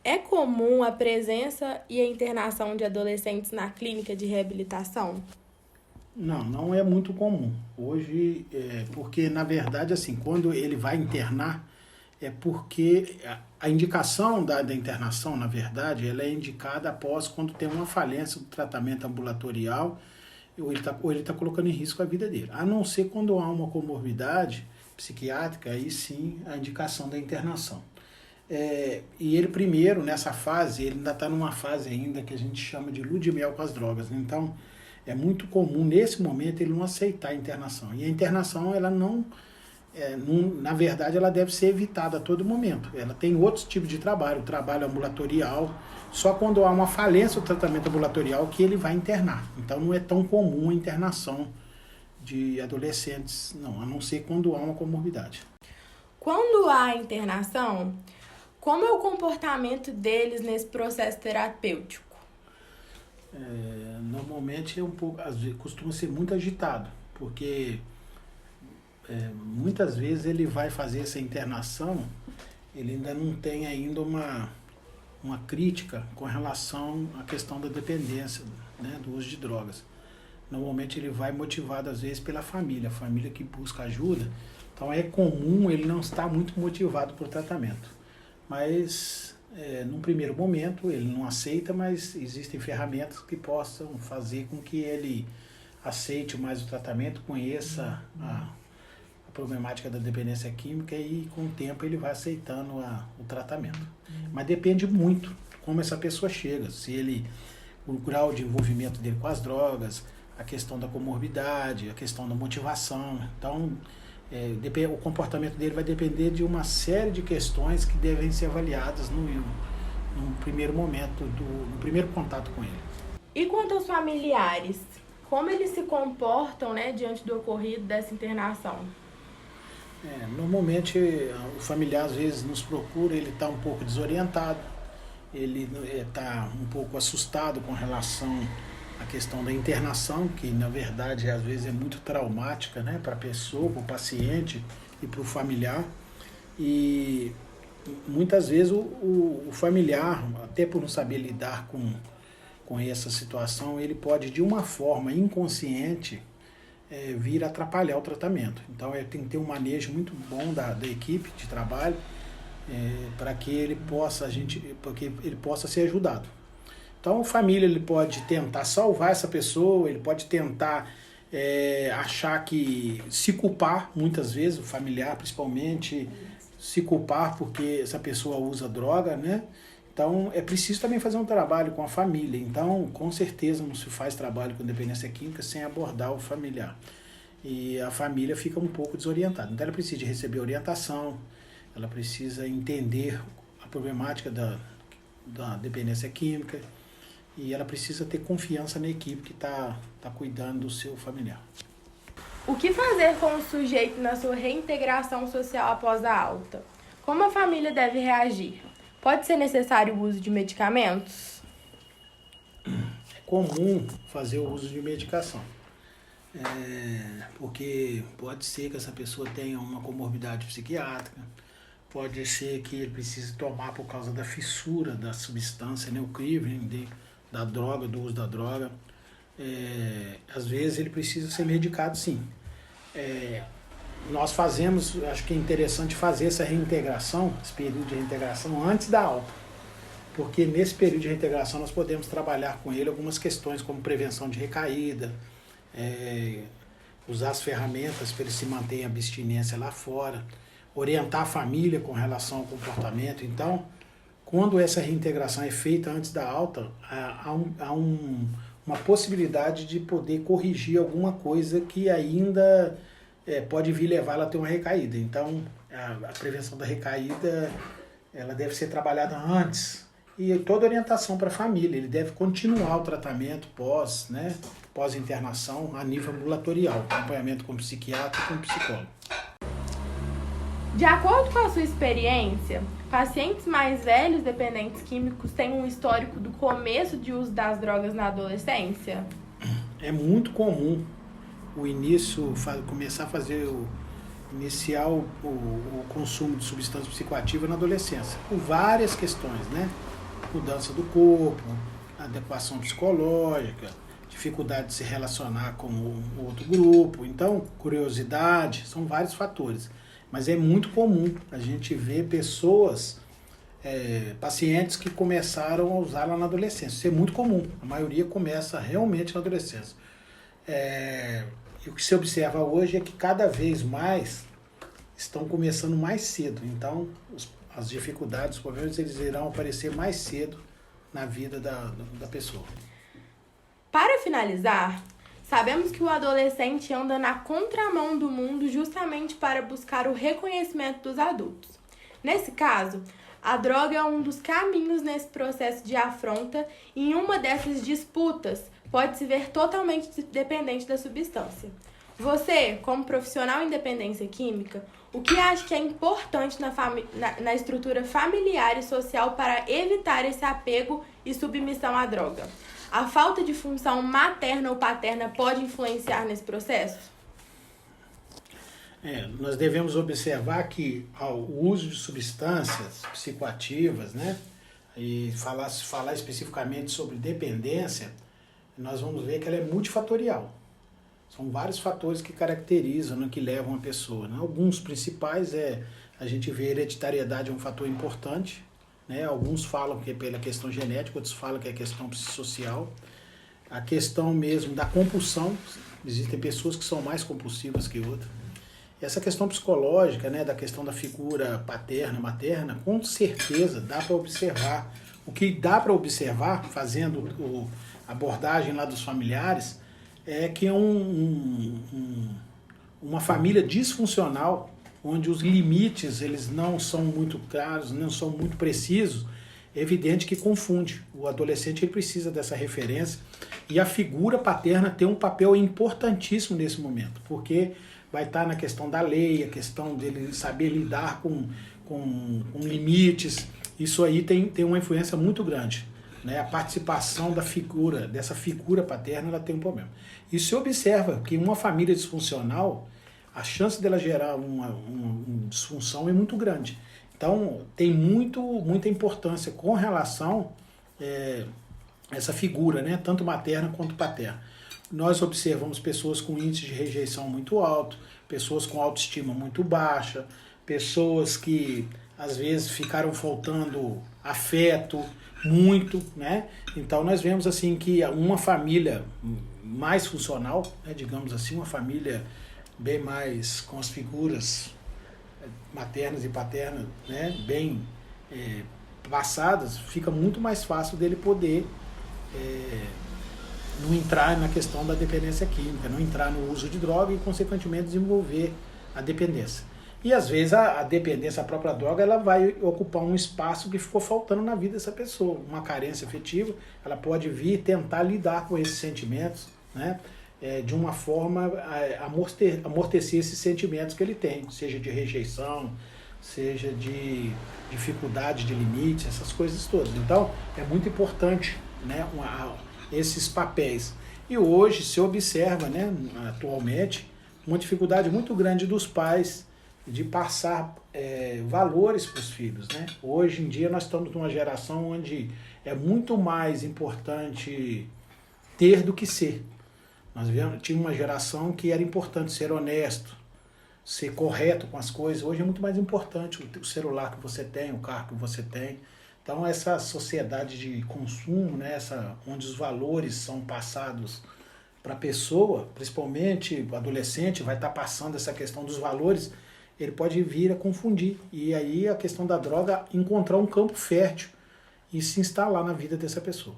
É comum a presença e a internação de adolescentes na clínica de reabilitação? Não, não é muito comum. Hoje, porque na verdade, assim, quando ele vai internar, é porque a indicação da internação, na verdade, ela é indicada após quando tem uma falência do tratamento ambulatorial ou ele tá colocando em risco a vida dele. A não ser quando há uma comorbidade psiquiátrica, aí sim a indicação da internação. E ele primeiro, nessa fase, ele ainda está numa fase ainda que a gente chama de lua de mel com as drogas. Então, é muito comum, nesse momento, ele não aceitar a internação. E a internação, ela na verdade, ela deve ser evitada a todo momento. Ela tem outros tipos de trabalho, o trabalho ambulatorial, só quando há uma falência do tratamento ambulatorial que ele vai internar. Então, não é tão comum a internação de adolescentes, não, a não ser quando há uma comorbidade. Quando há internação, como é o comportamento deles nesse processo terapêutico? Normalmente às vezes, costuma ser muito agitado, porque muitas vezes ele vai fazer essa internação, ele ainda não tem ainda uma crítica com relação à questão da dependência, né, do uso de drogas. Normalmente ele vai motivado às vezes pela família, a família que busca ajuda, então é comum ele não estar muito motivado por tratamento. Mas num primeiro momento ele não aceita, mas existem ferramentas que possam fazer com que ele aceite mais o tratamento, conheça a problemática da dependência química e com o tempo ele vai aceitando o tratamento. Mas depende muito como essa pessoa chega, o grau de envolvimento dele com as drogas, a questão da comorbidade, a questão da motivação. Então, o comportamento dele vai depender de uma série de questões que devem ser avaliadas no primeiro momento, no primeiro contato com ele. E quanto aos familiares, como eles se comportam, né, diante do ocorrido dessa internação? Normalmente o familiar às vezes nos procura, ele está um pouco desorientado, ele está um pouco assustado com relação à questão da internação, que na verdade às vezes é muito traumática, né, para a pessoa, para o paciente e para o familiar. E muitas vezes o familiar, até por não saber lidar com essa situação, ele pode de uma forma inconsciente vir atrapalhar o tratamento. Então tem que ter um manejo muito bom da equipe de trabalho para que ele possa ser ajudado. Então a família ele pode tentar salvar essa pessoa, ele pode tentar achar que se culpar, muitas vezes, o familiar principalmente, se culpar porque essa pessoa usa droga, né? Então é preciso também fazer um trabalho com a família. Então com certeza não se faz trabalho com dependência química sem abordar o familiar. E a família fica um pouco desorientada. Então ela precisa de receber orientação, ela precisa entender a problemática da dependência química e ela precisa ter confiança na equipe que está cuidando do seu familiar. O que fazer com o sujeito na sua reintegração social após a alta? Como a família deve reagir? Pode ser necessário o uso de medicamentos? É comum fazer o uso de medicação, porque pode ser que essa pessoa tenha uma comorbidade psiquiátrica, pode ser que ele precise tomar por causa da fissura da substância, né, o craving da droga, do uso da droga. Às vezes ele precisa ser medicado, sim. Nós acho que é interessante fazer essa reintegração, esse período de reintegração antes da alta, porque nesse período de reintegração nós podemos trabalhar com ele algumas questões como prevenção de recaída, usar as ferramentas para ele se manter em abstinência lá fora, orientar a família com relação ao comportamento. Então, quando essa reintegração é feita antes da alta, há uma possibilidade de poder corrigir alguma coisa que ainda pode vir levar ela a ter uma recaída. Então, a prevenção da recaída ela deve ser trabalhada antes. E toda orientação para a família, ele deve continuar o tratamento pós-internação a nível ambulatorial, acompanhamento com psiquiatra e com psicólogo. De acordo com a sua experiência, pacientes mais velhos dependentes químicos têm um histórico do começo de uso das drogas na adolescência? É muito comum começar a fazer iniciar o consumo de substância psicoativa na adolescência, por várias questões, né? mudança do corpo, adequação psicológica, dificuldade de se relacionar com o outro grupo. Então, curiosidade, são vários fatores. Mas é muito comum a gente ver pessoas, pacientes que começaram a usar lá na adolescência. Isso é muito comum. A maioria começa realmente na adolescência. E o que se observa hoje é que cada vez mais estão começando mais cedo. Então, as dificuldades, os problemas, eles irão aparecer mais cedo na vida da pessoa. Para finalizar, sabemos que o adolescente anda na contramão do mundo justamente para buscar o reconhecimento dos adultos. Nesse caso, a droga é um dos caminhos nesse processo de afronta e em uma dessas disputas pode se ver totalmente dependente da substância. Você, como profissional em dependência química, o que acha que é importante na estrutura familiar e social para evitar esse apego e submissão à droga? A falta de função materna ou paterna pode influenciar nesse processo? Nós devemos observar que o uso de substâncias psicoativas, né, e falar especificamente sobre dependência, nós vamos ver que ela é multifatorial. São vários fatores que caracterizam, né, que levam a pessoa. Né? Alguns principais a gente vê a hereditariedade é um fator importante. Né? Alguns falam que é pela questão genética, outros falam que é questão psicossocial. A questão mesmo da compulsão, existem pessoas que são mais compulsivas que outras. Essa questão psicológica, né, da questão da figura paterna, materna, com certeza dá para observar. O que dá para observar, fazendo a abordagem lá dos familiares, é que uma família disfuncional, onde os limites eles não são muito claros, não são muito precisos, é evidente que confunde. O adolescente ele precisa dessa referência e a figura paterna tem um papel importantíssimo nesse momento, porque vai estar na questão da lei, a questão dele saber lidar com limites. Isso aí tem uma influência muito grande. Né? A participação dessa figura paterna, ela tem um problema. E se observa que uma família disfuncional, a chance dela gerar uma disfunção é muito grande. Então, tem muita importância com relação a essa figura, né? Tanto materna quanto paterna. Nós observamos pessoas com índice de rejeição muito alto, pessoas com autoestima muito baixa, pessoas que às vezes ficaram faltando afeto muito, né? Então nós vemos assim que uma família mais funcional, né, digamos assim, uma família bem mais com as figuras maternas e paternas, né, bem passadas, fica muito mais fácil dele poder não entrar na questão da dependência química, não entrar no uso de droga e, consequentemente, desenvolver a dependência. E, às vezes, a dependência, a própria droga, ela vai ocupar um espaço que ficou faltando na vida dessa pessoa. Uma carência afetiva, ela pode vir tentar lidar com esses sentimentos, né, de uma forma a amortecer esses sentimentos que ele tem, seja de rejeição, seja de dificuldade de limite, essas coisas todas. Então, é muito importante, né, esses papéis. E hoje se observa, né, atualmente, uma dificuldade muito grande dos pais de passar valores para os filhos. Né? Hoje em dia nós estamos numa geração onde é muito mais importante ter do que ser. Nós tínhamos uma geração que era importante ser honesto, ser correto com as coisas. Hoje é muito mais importante o celular que você tem, o carro que você tem. Então, essa sociedade de consumo, né, onde os valores são passados para a pessoa, principalmente o adolescente, vai estar passando essa questão dos valores, ele pode vir a confundir. E aí a questão da droga encontrar um campo fértil e se instalar na vida dessa pessoa.